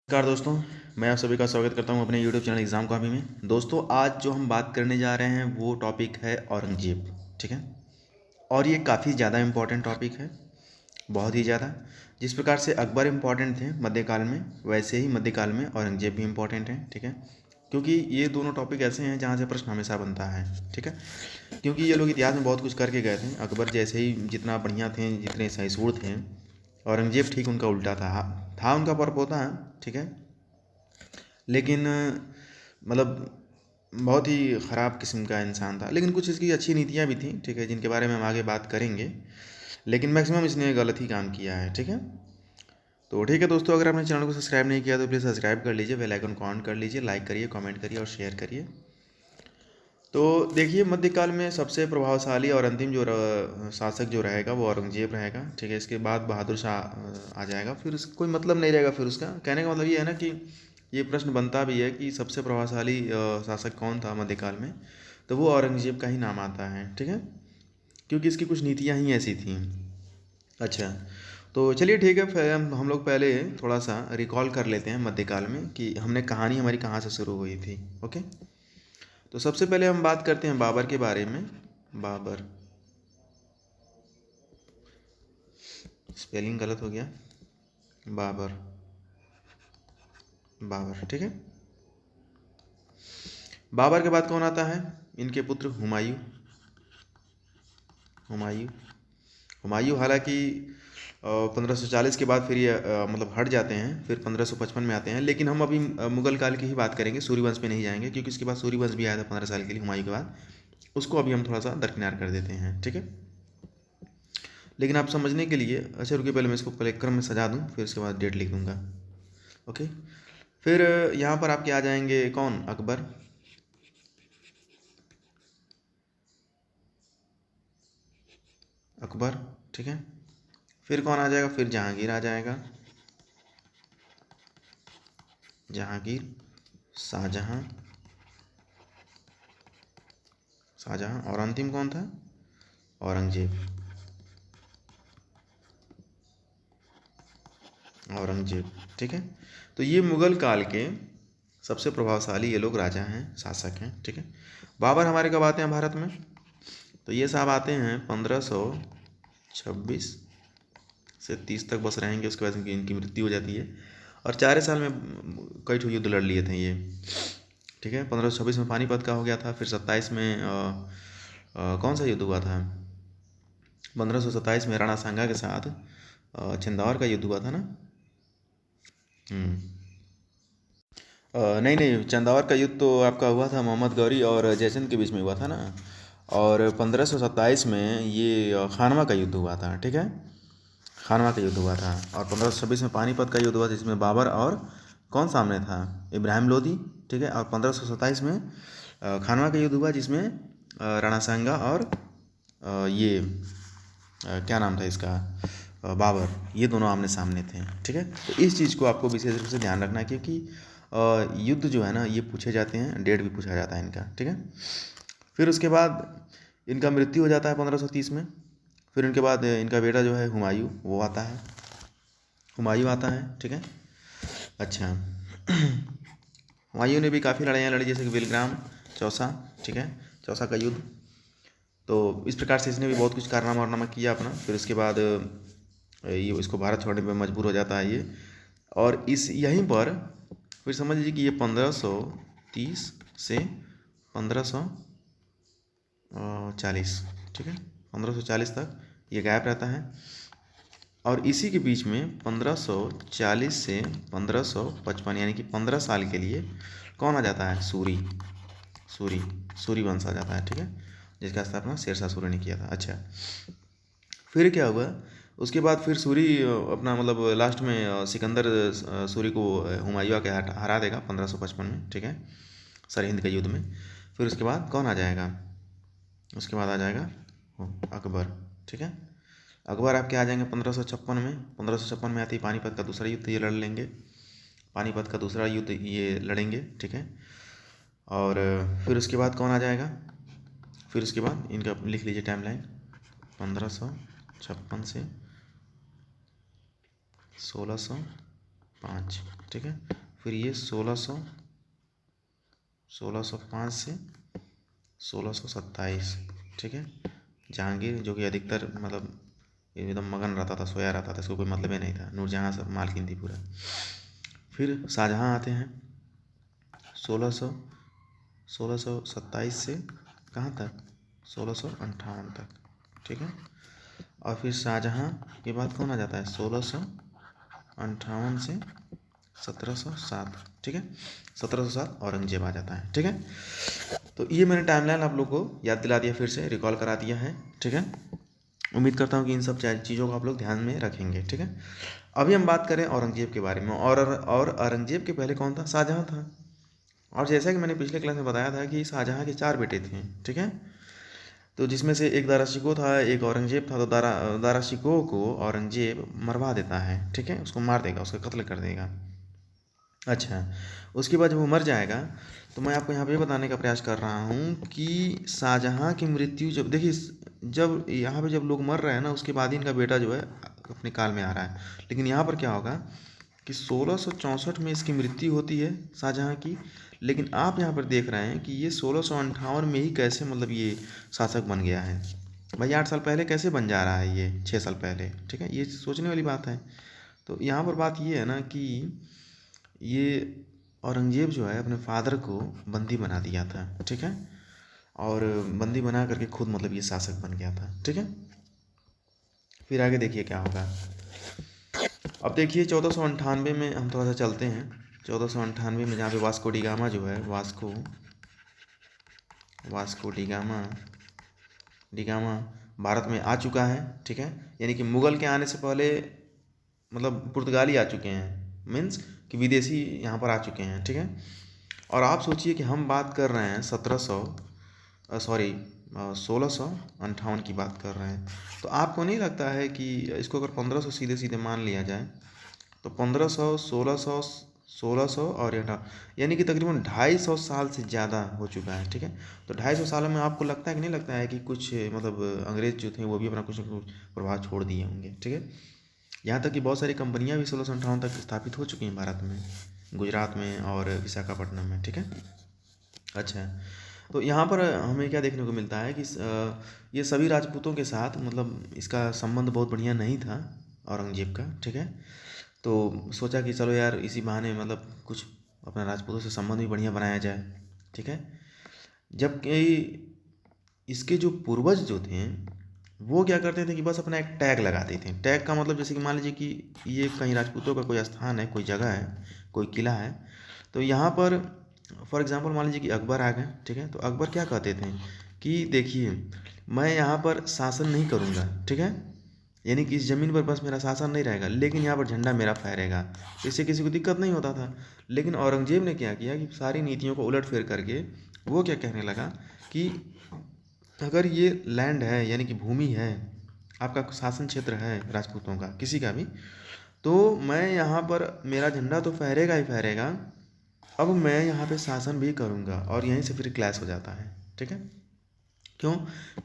नमस्कार दोस्तों, मैं आप सभी का स्वागत करता हूं अपने YouTube चैनल एग्ज़ाम कॉपी में। दोस्तों, आज जो हम बात करने जा रहे हैं वो टॉपिक है औरंगज़ेब। ठीक है, और ये काफ़ी ज़्यादा इम्पॉर्टेंट टॉपिक है, बहुत ही ज़्यादा। जिस प्रकार से अकबर इम्पॉर्टेंट थे मध्यकाल में, वैसे ही मध्यकाल में औरंगज़ेब भी इम्पॉर्टेंट हैं। ठीक है, क्योंकि ये दोनों टॉपिक ऐसे हैं जहाँ से प्रश्न हमेशा बनता है। ठीक है, क्योंकि ये लोग इतिहास में बहुत कुछ करके गए थे। अकबर जैसे ही जितना बढ़िया थे, जितने सहिष्णु थे, औरंगज़ेब ठीक उनका उल्टा था उनका परपोता है। ठीक है, लेकिन मतलब बहुत ही ख़राब किस्म का इंसान था। लेकिन कुछ इसकी अच्छी नीतियाँ भी थी, ठीक है, जिनके बारे में हम आगे बात करेंगे। लेकिन मैक्सिमम इसने गलत ही काम किया है। ठीक है, तो ठीक है दोस्तों, अगर आपने चैनल को सब्सक्राइब नहीं किया तो प्लीज़ सब्सक्राइब कर लीजिए, बेल आइकन को ऑन कर लीजिए, लाइक करिए, कमेंट करिए और शेयर करिए। तो देखिए, मध्यकाल में सबसे प्रभावशाली और अंतिम जो शासक जो रहेगा वो औरंगजेब रहेगा। ठीक है, इसके बाद बहादुर शाह आ जाएगा। फिर कोई मतलब नहीं रहेगा। फिर उसका कहने का मतलब ये है ना कि ये प्रश्न बनता भी है कि सबसे प्रभावशाली शासक कौन था मध्यकाल में, तो वो औरंगजेब का ही नाम आता है। ठीक है, क्योंकि इसकी कुछ नीतियाँ ही ऐसी थी। अच्छा, तो चलिए ठीक है, फिर हम लोग पहले थोड़ा सा रिकॉल कर लेते हैं मध्यकाल में कि हमने कहानी हमारी कहाँ से शुरू हुई थी। ओके, तो सबसे पहले हम बात करते हैं बाबर के बारे में। बाबर, स्पेलिंग गलत हो गया, बाबर, बाबर। ठीक है, बाबर के बाद कौन आता है? इनके पुत्र हुमायूं। हुमायूं, हुमायूं हालांकि 1540 के बाद फिर ये मतलब हट जाते हैं, फिर 1555 में आते हैं। लेकिन हम अभी मुगल काल की ही बात करेंगे, सूर्यवंश पे नहीं जाएंगे, क्योंकि इसके बाद सूर्यवंश भी आया था 15 साल के लिए हुमायूं के बाद। उसको अभी हम थोड़ा सा दरकिनार कर देते हैं। ठीक है, लेकिन आप समझने के लिए, अच्छा रुकिए, पहले मैं इसको पहले क्रम में सजा दूँ, फिर उसके बाद डेट लिख दूँगा। ओके, फिर यहाँ पर आपके आ जाएंगे कौन? अकबर। अकबर, ठीक है, फिर कौन आ जाएगा? फिर जहांगीर आ जाएगा। जहांगीर, शाहजहां, शाहजहां, और अंतिम कौन था? औरंगजेब। औरंगजेब, ठीक है। तो ये मुगल काल के सबसे प्रभावशाली ये लोग राजा हैं, शासक हैं। ठीक है, बाबर हमारे कब आते हैं भारत में? तो ये साहब आते हैं 1526 से 30 तक बस रहेंगे। उसके बाद इनकी मृत्यु हो जाती है। और 4 साल में कई ठो युद्ध लड़ लिए थे ये। ठीक है, 1526 में पानीपत का हो गया था। फिर 27 में कौन सा युद्ध हुआ था? 1527 में राणा सांगा के साथ छिंदवाड़ का युद्ध हुआ था ना। हम्म, नहीं नहीं, चंदावर का युद्ध तो आपका हुआ था मोहम्मद गौरी और जयचंद के बीच में हुआ था ना। और 1527 में ये खानवा का युद्ध हुआ था। ठीक है, खानवा का युद्ध हुआ था। और 1526 में पानीपत का युद्ध हुआ था, जिसमें बाबर और कौन सामने था? इब्राहिम लोदी। ठीक है, और 1527 में खानवा का युद्ध हुआ, जिसमें राणा सांगा और ये क्या नाम था इसका, बाबर, ये दोनों आमने सामने थे। ठीक है, तो इस चीज़ को आपको विशेष रूप से ध्यान रखना है, क्योंकि युद्ध जो है ना ये पूछे जाते हैं, डेट भी पूछा जाता है इनका। ठीक है, फिर उसके बाद इनका मृत्यु हो जाता है 1530 में। फिर उनके बाद इनका बेटा जो है हुमायूं, वो आता है, हुमायूं आता है। ठीक है, अच्छा, हुमायूं ने भी काफ़ी लड़ाइयाँ लड़ी, जैसे कि बेलग्राम, चौसा। ठीक है, चौसा का युद्ध। तो इस प्रकार से इसने भी बहुत कुछ कारनामा वारनामा किया अपना। फिर उसके बाद ये इसको भारत छोड़ने पर मजबूर हो जाता है ये। और इस यहीं पर फिर समझ लीजिए कि ये 1530 से 1540, ठीक है, 1540 तक ये गायब रहता है। और इसी के बीच में 1540 से 1555, यानी कि 15 साल के लिए कौन आ जाता है? सूरी, सूरी, सूरी वंश आ जाता है। ठीक है, जिसका स्थापना शेरशाह सूरी ने किया था। अच्छा, फिर क्या हुआ? उसके बाद फिर सूरी अपना मतलब लास्ट में सिकंदर सूरी को हुमायूं के हरा देगा 1555 में। ठीक है, सरहिंद के युद्ध में। फिर उसके बाद कौन आ जाएगा? उसके बाद आ जाएगा अकबर। ठीक है, अकबर आपके आ जाएंगे 1556 में। 1556 में आती है पानीपत का दूसरा युद्ध, ये लड़ लेंगे। पानीपत का दूसरा युद्ध ये लड़ेंगे। ठीक है, और फिर उसके बाद कौन आ जाएगा? फिर उसके बाद इनका लिख लीजिए टाइमलाइन, 1556 से 1655। 5, ठीक है। फिर ये 1605 से 1627, ठीक है। जहांगीर जो कि अधिकतर मतलब एकदम मगन रहता था, सोया रहता था, इसको कोई मतलब ही नहीं था, नूरजहाँ सब मालकिन थी पूरा। फिर शाहजहाँ आते हैं 1627 से कहाँ तक, 1658 तक, ठीक है। और फिर शाहजहाँ के बाद कौन आ जाता है, 1658 से 1707, ठीक है। 1707 औरंगजेब आ जाता है, ठीक है। तो ये मैंने टाइमलाइन आप लोग को याद दिला दिया, फिर से रिकॉल करा दिया है, ठीक है। उम्मीद करता हूँ कि इन सब चीज़ों को आप लोग ध्यान में रखेंगे, ठीक है। अभी हम बात करें औरंगजेब के बारे में, और औरंगजेब के पहले कौन था, शाहजहाँ था। और जैसा कि मैंने पिछले क्लास में बताया था कि शाहजहाँ के 4 बेटे थे, ठीक है। तो जिसमें से एक दारा शिकोह था, एक औरंगजेब था। तो दारा शिकोह को औरंगजेब मरवा देता है, ठीक है, उसको मार देगा, उसका कत्ल कर देगा। अच्छा, उसके बाद जब वो मर जाएगा तो मैं आपको यहाँ पे बताने का प्रयास कर रहा हूँ कि शाहजहाँ की मृत्यु जब देखिए, जब यहाँ पे जब लोग मर रहे हैं ना, उसके बाद ही इनका बेटा जो है अपने काल में आ रहा है। लेकिन यहाँ पर क्या होगा कि 1664 में इसकी मृत्यु होती है शाहजहाँ की। लेकिन आप यहाँ पर देख रहे हैं कि ये 1658 में ही कैसे मतलब ये शासक बन गया है। भाई 8 साल पहले कैसे बन जा रहा है, ये 6 साल पहले, ठीक है, ये सोचने वाली बात है। तो यहाँ पर बात ये है ना कि ये औरंगजेब जो है अपने फादर को बंदी बना दिया था, ठीक है। और बंदी बना करके खुद मतलब ये शासक बन गया था, ठीक है। फिर आगे देखिए क्या होगा। अब देखिए 1498 में हम थोड़ा सा चलते हैं। 1498 में जहाँ पे वास्को डिगामा जो है, वास्को डिगामा भारत में आ चुका है, ठीक है। यानी कि मुग़ल के आने से पहले मतलब पुर्तगाली आ चुके हैं, मीन्स कि विदेशी यहाँ पर आ चुके हैं, ठीक है। और आप सोचिए कि हम बात कर रहे हैं 1658 की बात कर रहे हैं। तो आपको नहीं लगता है कि इसको अगर 1500 सीधे सीधे मान लिया जाए तो 1500, 1600, 1600 और यानी कि तकरीबन 250 साल से ज़्यादा हो चुका है, ठीक है। तो 250 सालों में आपको लगता है कि नहीं लगता है कि कुछ मतलब अंग्रेज जो थे वो भी अपना कुछ न कुछ प्रभाव छोड़ दिए होंगे, ठीक है। यहाँ तक कि बहुत सारी कंपनियाँ भी 1658 तक स्थापित हो चुकी हैं भारत में, गुजरात में और विशाखापट्टनम में, ठीक है। अच्छा, तो यहाँ पर हमें क्या देखने को मिलता है कि ये सभी राजपूतों के साथ मतलब इसका संबंध बहुत बढ़िया नहीं था औरंगजेब का, ठीक है। तो सोचा कि चलो यार इसी बहाने मतलब कुछ अपना राजपूतों से संबंध भी बढ़िया बनाया जाए, ठीक है। जबकि इसके जो पूर्वज जो थे वो क्या करते थे कि बस अपना एक टैग लगाते थे। टैग का मतलब जैसे कि मान लीजिए कि ये कहीं राजपूतों का कोई स्थान है, कोई जगह है, कोई किला है, तो यहाँ पर फॉर एग्जांपल मान लीजिए कि अकबर आ गए, ठीक है। तो अकबर क्या कहते थे कि देखिए मैं यहाँ पर शासन नहीं करूँगा, ठीक है, यानी कि इस ज़मीन पर बस मेरा शासन नहीं रहेगा, लेकिन यहाँ पर झंडा मेरा फहरेगा। इससे किसी को दिक्कत नहीं होता था। लेकिन औरंगजेब ने क्या किया कि सारी नीतियों को उलट फेर करके वो क्या कहने लगा कि अगर ये लैंड है यानी कि भूमि है, आपका शासन क्षेत्र है राजपूतों का किसी का भी, तो मैं यहाँ पर मेरा झंडा तो फहरेगा ही फहरेगा, अब मैं यहाँ पे शासन भी करूँगा। और यहीं से फिर क्लैश हो जाता है, ठीक है। क्यों?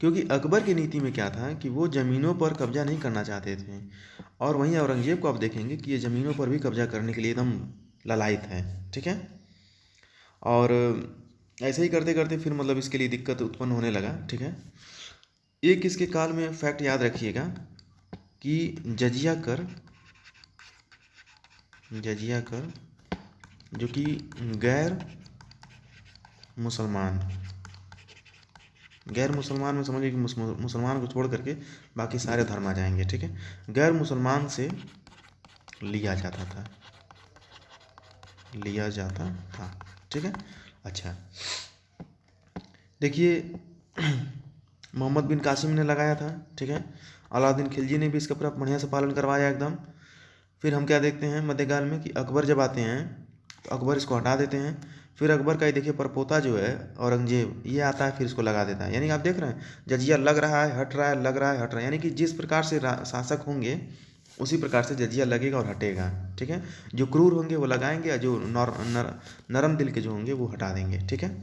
क्योंकि अकबर की नीति में क्या था कि वो ज़मीनों पर कब्जा नहीं करना चाहते थे, और वहीं औरंगजेब को आप देखेंगे कि ये ज़मीनों पर भी कब्जा करने के लिए एकदम ललायत है, ठीक है। और ऐसे ही करते करते फिर मतलब इसके लिए दिक्कत उत्पन्न होने लगा, ठीक है। एक इसके काल में फैक्ट याद रखिएगा कि जजिया कर जो कि गैर मुसलमान गैर मुसलमान में समझिए कि मुसलमान को छोड़ करके बाकी सारे धर्म आ जाएंगे, ठीक है। गैर मुसलमान से लिया जाता था ठीक है। अच्छा, देखिए मोहम्मद बिन कासिम ने लगाया था, ठीक है। अलाउद्दीन खिलजी ने भी इसका पूरा बढ़िया से पालन करवाया एकदम। फिर हम क्या देखते हैं मध्यकाल में कि अकबर जब आते हैं तो अकबर इसको हटा देते हैं। फिर अकबर का ही देखिए परपोता जो है औरंगजेब, ये आता है फिर इसको लगा देता है। यानी कि आप देख रहे हैं जजिया लग रहा है हट रहा है, लग रहा है हट रहा है, यानी कि जिस प्रकार से शासक होंगे उसी प्रकार से जजिया लगेगा और हटेगा, ठीक है। जो क्रूर होंगे वो लगाएंगे और जो नरम दिल के जो होंगे वो हटा देंगे, ठीक है।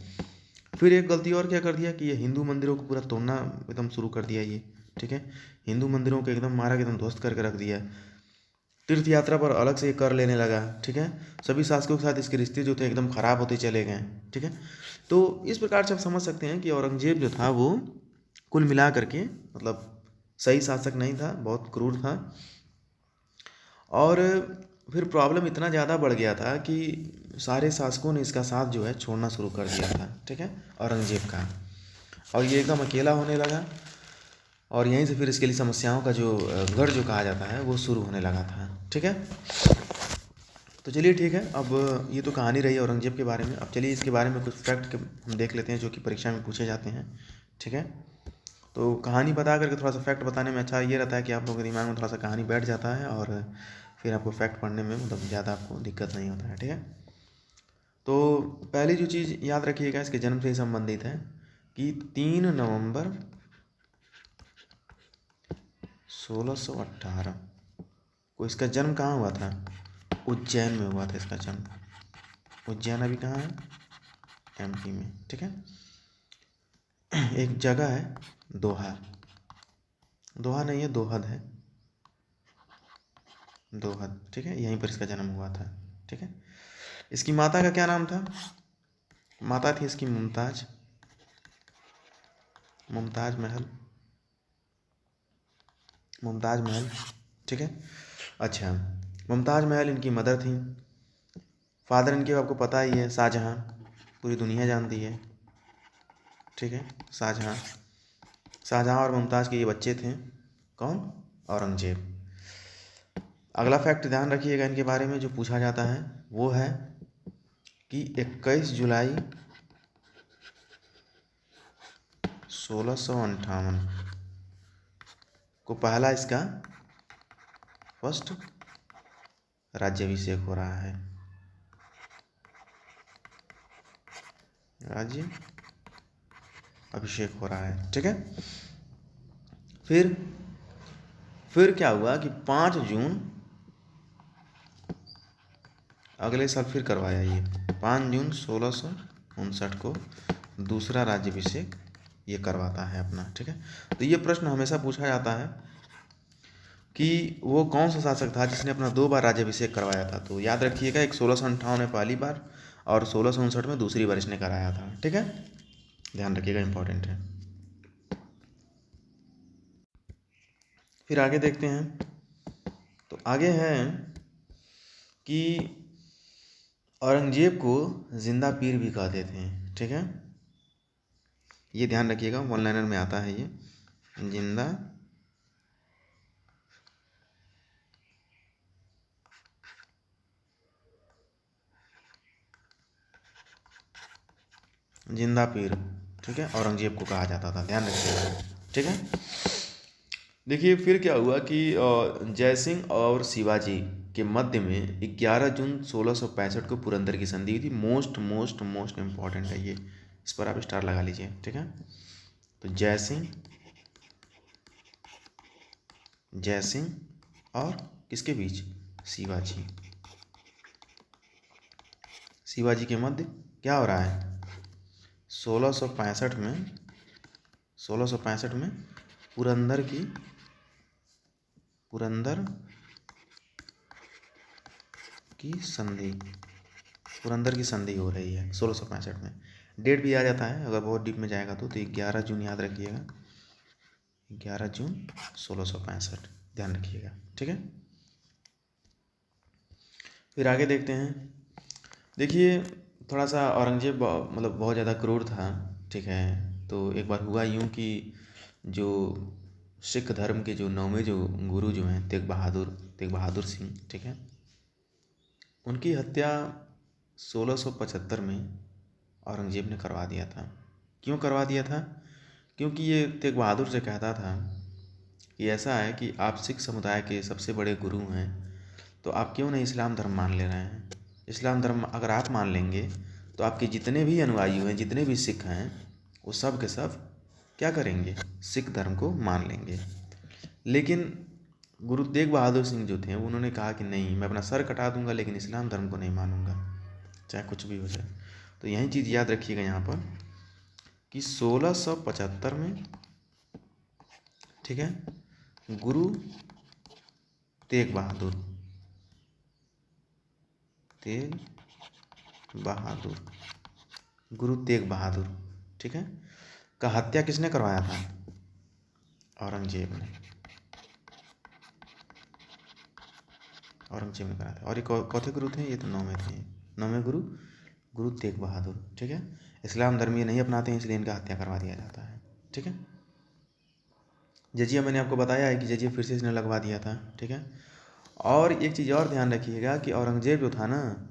फिर एक गलती और क्या कर दिया कि ये हिंदू मंदिरों को पूरा तोड़ना एकदम शुरू कर दिया ये, ठीक है। हिंदू मंदिरों को एकदम मारा के एकदम ध्वस्त करके रख दिया। तीर्थ यात्रा पर अलग से कर लेने लगा, ठीक है। सभी शासकों के साथ इसके रिश्ते जो थे एकदम खराब होते चले गए, ठीक है। तो इस प्रकार से आप समझ सकते हैं कि औरंगजेब जो था वो कुल मिला करके मतलब सही शासक नहीं था, बहुत क्रूर था। और फिर प्रॉब्लम इतना ज़्यादा बढ़ गया था कि सारे शासकों ने इसका साथ जो है छोड़ना शुरू कर दिया था, ठीक है, औरंगजेब का। और ये एकदम अकेला होने लगा और यहीं से फिर इसके लिए समस्याओं का जो गढ़ जो कहा जाता है वो शुरू होने लगा था, ठीक है। तो चलिए ठीक है, अब ये तो कहानी रही औरंगजेब के बारे में। अब चलिए इसके बारे में कुछ फैक्ट हम देख लेते हैं जो कि परीक्षा में पूछे जाते हैं, ठीक है। तो कहानी बता करके थोड़ा सा फैक्ट बताने में अच्छा ये रहता है कि आप लोगों के दिमाग में थोड़ा सा कहानी बैठ जाता है और फिर आपको फैक्ट पढ़ने में मतलब ज़्यादा आपको दिक्कत नहीं होता है, ठीक है। तो पहली जो चीज़ याद रखिएगा इसके जन्म से ही संबंधित है कि 3 नवंबर 1618 को इसका जन्म कहाँ हुआ था? उज्जैन में हुआ था इसका जन्म। उज्जैन अभी कहाँ है? एमपी में, ठीक है। एक जगह है दोहा, दोहा नहीं है दोहद है, दोहद, ठीक है, यहीं पर इसका जन्म हुआ था, ठीक है। इसकी माता का क्या नाम था? माता थी इसकी मुमताज, मुमताज महल, मुमताज महल, ठीक है। अच्छा, मुमताज महल इनकी मदर थी। फादर इनके आपको पता ही है शाहजहाँ, पूरी दुनिया जानती है, ठीक है, शाहजहाँ। शाहजहाँ और मुमताज़ के ये बच्चे थे, कौन? औरंगजेब। अगला फैक्ट ध्यान रखिएगा इनके बारे में जो पूछा जाता है वो है कि 21 जुलाई 1658 को पहला इसका फर्स्ट राज्याभिषेक हो रहा है, राज्य अभिषेक हो रहा है, ठीक है। फिर क्या हुआ कि 5 जून अगले साल फिर करवाया ये 5 जून 1659 को दूसरा राज्याभिषेक ये करवाता है अपना, ठीक है। तो ये प्रश्न हमेशा पूछा जाता है कि वो कौन सा शासक था जिसने अपना 2 बार राज्याभिषेक करवाया था। तो याद रखिएगा, एक 1658 में पहली बार और 1659 में दूसरी बार इसने कराया था, ठीक है, ध्यान रखिएगा, इंपॉर्टेंट है। फिर आगे देखते हैं, तो आगे है कि औरंगजेब को जिंदा पीर भी कहते थे, ठीक है, ये ध्यान रखिएगा, वन लाइनर में आता है ये, जिंदा जिंदा पीर, ठीक है, औरंगजेब को कहा जाता था, ध्यान रखिएगा, ठीक है। देखिए फिर क्या हुआ कि जय सिंह और शिवाजी के मध्य में 11 जून 1665 को पुरंदर की संधि हुई थी। मोस्ट मोस्ट मोस्ट इम्पॉर्टेंट है ये, इस पर आप स्टार लगा लीजिए, ठीक है। तो जय सिंह और किसके बीच? शिवाजी, शिवाजी के मध्य क्या हो रहा है? 1665 में, 1665 में पुरंदर की संधि, पुरंदर की संधि हो रही है 1665 में। डेट भी आ जाता है अगर बहुत डीप में जाएगा तो 11 जून याद रखिएगा, 11 जून 1665 ध्यान रखिएगा, ठीक है। फिर आगे देखते हैं। देखिए थोड़ा सा औरंगजेब मतलब बहुत ज़्यादा क्रूर था, ठीक है। तो एक बार हुआ यूँ कि जो सिख धर्म के जो 9वें जो गुरु जो हैं तेग बहादुर सिंह, ठीक है, उनकी हत्या 1675 में औरंगजेब ने करवा दिया था। क्यों करवा दिया था? क्योंकि ये तेग बहादुर से कहता था कि ऐसा है कि आप सिख समुदाय के सबसे बड़े गुरु हैं, तो आप क्यों नहीं इस्लाम धर्म मान ले रहे हैं? इस्लाम धर्म अगर आप मान लेंगे तो आपके जितने भी अनुयायी हैं, जितने भी सिख हैं, वो सब के सब क्या करेंगे? सिख धर्म को मान लेंगे। लेकिन गुरु तेग बहादुर सिंह जो थे उन्होंने कहा कि नहीं, मैं अपना सर कटा दूंगा लेकिन इस्लाम धर्म को नहीं मानूंगा, चाहे कुछ भी हो जाए। तो यही चीज़ याद रखिएगा यहाँ पर कि 1675 में, ठीक है, गुरु तेग बहादुर तेग बहादुर, गुरु तेग बहादुर, ठीक है, का हत्या किसने करवाया था? औरंगजेब ने, औरंगजेब ने कराया था। और ये कौथे गुरु थे? ये तो 9वें थे, 9वें गुरु गुरु तेग बहादुर, ठीक है। इस्लाम धर्म ये नहीं अपनाते हैं, इसलिए इनका हत्या करवा दिया जाता है, ठीक है। जजिया मैंने आपको बताया है कि जजिया फिर से इसने लगवा दिया था, ठीक है। और एक चीज़ और ध्यान रखिएगा कि औरंगजेब जो था ना,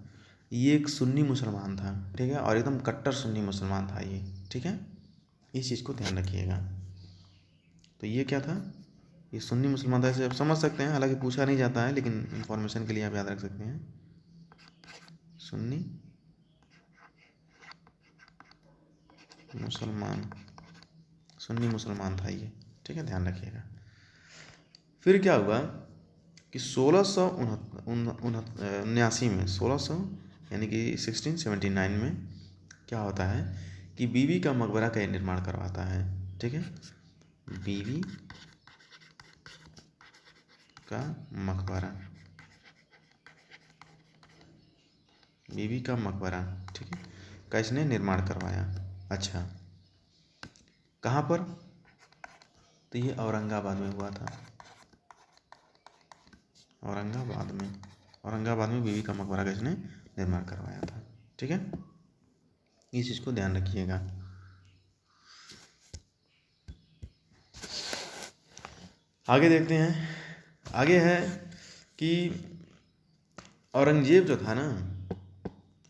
ये एक सुन्नी मुसलमान था, ठीक है, और एकदम कट्टर सुन्नी मुसलमान था ये, ठीक है। इस चीज़ को ध्यान रखिएगा। तो ये क्या था? ये सुन्नी मुसलमान था, ऐसे आप समझ सकते हैं, हालांकि पूछा नहीं जाता है, लेकिन इंफॉर्मेशन के लिए आप याद रख सकते हैं। सुन्नी मुसलमान, सुन्नी मुसलमान था ये, ठीक है, ध्यान रखिएगा। फिर क्या हुआ कि 1679 में, 1600 यानी कि 1679 में क्या होता है कि बीबी का मकबरा का निर्माण करवाता है, ठीक है। बीबी का मकबरा, बीबी का मकबरा, ठीक है, का इसने निर्माण करवाया। अच्छा, कहाँ पर? तो ये औरंगाबाद में हुआ था, औरंगाबाद में, औरंगाबाद में बीबी का मकबरा का इसने निर्माण करवाया था, ठीक है। इस चीज़ को ध्यान रखिएगा। आगे देखते हैं। आगे है कि औरंगजेब जो था ना,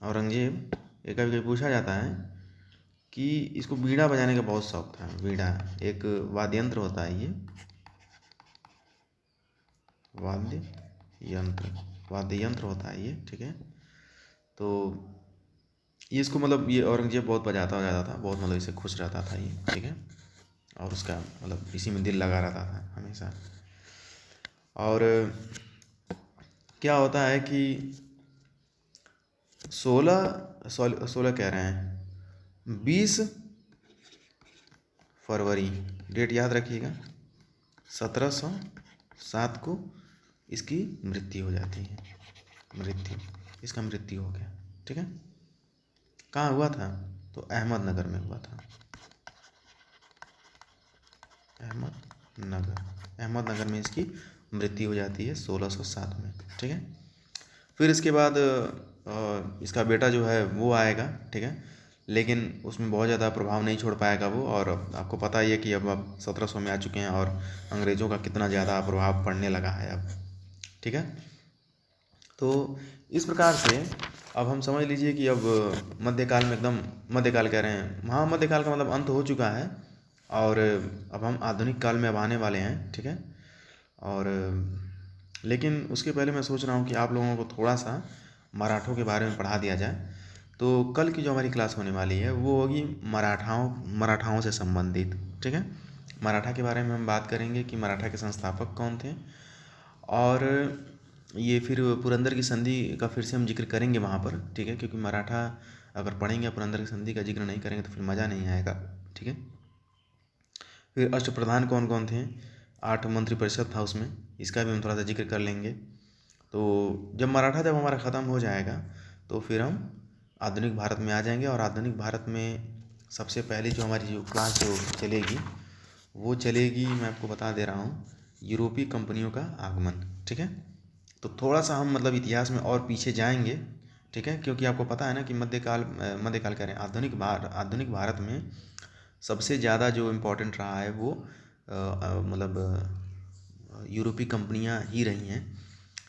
औरंगजेब, ये कभी कभी पूछा जाता है कि इसको बीड़ा बजाने का बहुत शौक था। बीड़ा एक वाद्य यंत्र होता है, ये वाद्य यंत्र, वाद्य यंत्र होता है ये, ठीक है। तो ये इसको मतलब ये औरंगजेब बहुत बजाता था, बहुत मतलब इसे खुश रहता था ये, ठीक है, और उसका मतलब इसी में दिल लगा रहता था हमेशा। और क्या होता है कि 16 कह रहे हैं, 20 फरवरी, डेट याद रखिएगा, 1707 को इसकी मृत्यु हो जाती है, मृत्यु, इसका मृत्यु हो गया, ठीक है। कहाँ हुआ था? तो अहमदनगर में हुआ था, अहमदनगर, अहमदनगर में इसकी मृत्यु हो जाती है 1607 में, ठीक है। फिर इसके बाद इसका बेटा जो है वो आएगा, ठीक है, लेकिन उसमें बहुत ज़्यादा प्रभाव नहीं छोड़ पाएगा वो। और आपको पता ही है कि अब 1700 में आ चुके हैं और अंग्रेज़ों का कितना ज़्यादा प्रभाव पड़ने लगा है अब, ठीक है। तो इस प्रकार से अब हम समझ लीजिए कि अब मध्यकाल में, एकदम मध्यकाल कह रहे हैं, हाँ मध्यकाल का मतलब अंत हो चुका है, और अब हम आधुनिक काल में अब आने वाले हैं, ठीक है। और लेकिन उसके पहले मैं सोच रहा हूँ कि आप लोगों को थोड़ा सा मराठों के बारे में पढ़ा दिया जाए। तो कल की जो हमारी क्लास होने वाली है वो होगी मराठाओं से संबंधित, ठीक है। मराठा के बारे में हम बात करेंगे कि मराठा के संस्थापक कौन थे, और ये फिर पुरंदर की संधि का फिर से हम जिक्र करेंगे वहाँ पर, ठीक है, क्योंकि मराठा अगर पढ़ेंगे पुरंदर की संधि का जिक्र नहीं करेंगे तो फिर मज़ा नहीं आएगा, ठीक है। फिर अष्टप्रधान कौन कौन थे, 8 मंत्रिपरिषद था उसमें, इसका भी हम थोड़ा सा जिक्र कर लेंगे। तो जब हमारा ख़त्म हो जाएगा तो फिर हम आधुनिक भारत में आ जाएंगे, और आधुनिक भारत में सबसे पहले जो हमारी जो क्लास जो चलेगी वो चलेगी, मैं आपको बता दे रहा हूँ, यूरोपीय कंपनियों का आगमन, ठीक है। तो थोड़ा सा हम मतलब इतिहास में और पीछे जाएंगे, ठीक है, क्योंकि आपको पता है ना कि मध्यकाल कह रहे हैं, आधुनिक भारत में सबसे ज़्यादा जो इम्पोर्टेंट रहा है वो मतलब यूरोपीय कंपनियां ही रही हैं।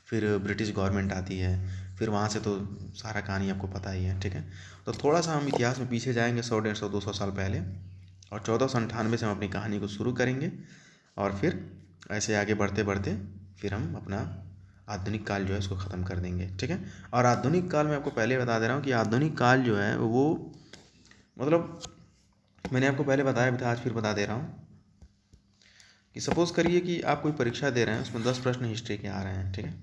फिर ब्रिटिश गवर्नमेंट आती है, फिर वहाँ से तो सारा कहानी आपको पता ही है, ठीक है। तो थोड़ा सा हम इतिहास में पीछे जाएंगे, 100 150 200 साल पहले, और 1498 से हम अपनी कहानी को शुरू करेंगे, और फिर ऐसे आगे बढ़ते बढ़ते फिर हम अपना आधुनिक काल जो है उसको ख़त्म कर देंगे, ठीक है। और आधुनिक काल में आपको पहले बता दे रहा हूँ कि आधुनिक काल जो है वो मतलब मैंने आपको पहले बताया भी था, आज फिर बता दे रहा हूँ कि सपोज़ करिए कि आप कोई परीक्षा दे रहे हैं, उसमें 10 प्रश्न हिस्ट्री के आ रहे हैं, ठीक है।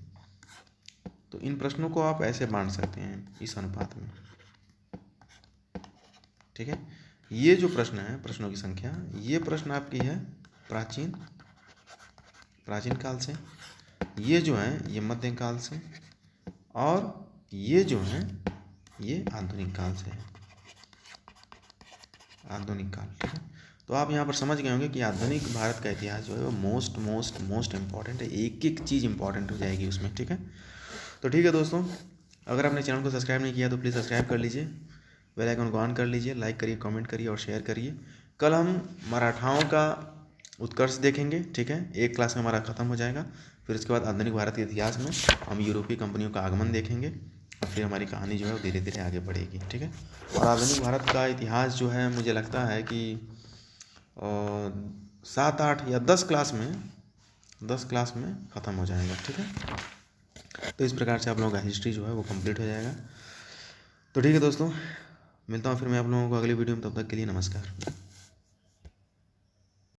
तो इन प्रश्नों को आप ऐसे बांट सकते हैं इस अनुपात में, ठीक है। ये जो प्रश्न है, प्रश्नों की संख्या, ये प्रश्न आपकी है प्राचीन प्राचीन काल से, ये जो है ये मध्यकाल से, और ये जो है ये आधुनिक काल से है, आधुनिक काल। ठीक है, तो आप यहाँ पर समझ गए होंगे कि आधुनिक भारत का इतिहास जो है वो मोस्ट मोस्ट मोस्ट इम्पॉर्टेंट है, एक एक चीज़ इंपॉर्टेंट हो जाएगी उसमें। ठीक है, तो ठीक है दोस्तों, अगर आपने चैनल को सब्सक्राइब नहीं किया तो प्लीज़ सब्सक्राइब कर लीजिए, बेल आइकन को ऑन कर लीजिए, लाइक करिए, कमेंट करिए और शेयर करिए। कल हम मराठाओं का उत्कर्ष देखेंगे। ठीक है, एक क्लास में हमारा ख़त्म हो जाएगा, फिर उसके बाद आधुनिक भारत के इतिहास में हम यूरोपीय कंपनियों का आगमन देखेंगे और फिर हमारी कहानी जो है वो धीरे धीरे आगे बढ़ेगी। ठीक है, और आधुनिक भारत का इतिहास जो है मुझे लगता है कि 7 8 या 10 क्लास में ख़त्म हो जाएगा। ठीक है, तो इस प्रकार से आप लोगों का हिस्ट्री जो है वो कंप्लीट हो जाएगा। तो ठीक है दोस्तों, मिलता हूँ फिर मैं आप लोगों को अगली वीडियो में, तब तक के लिए नमस्कार।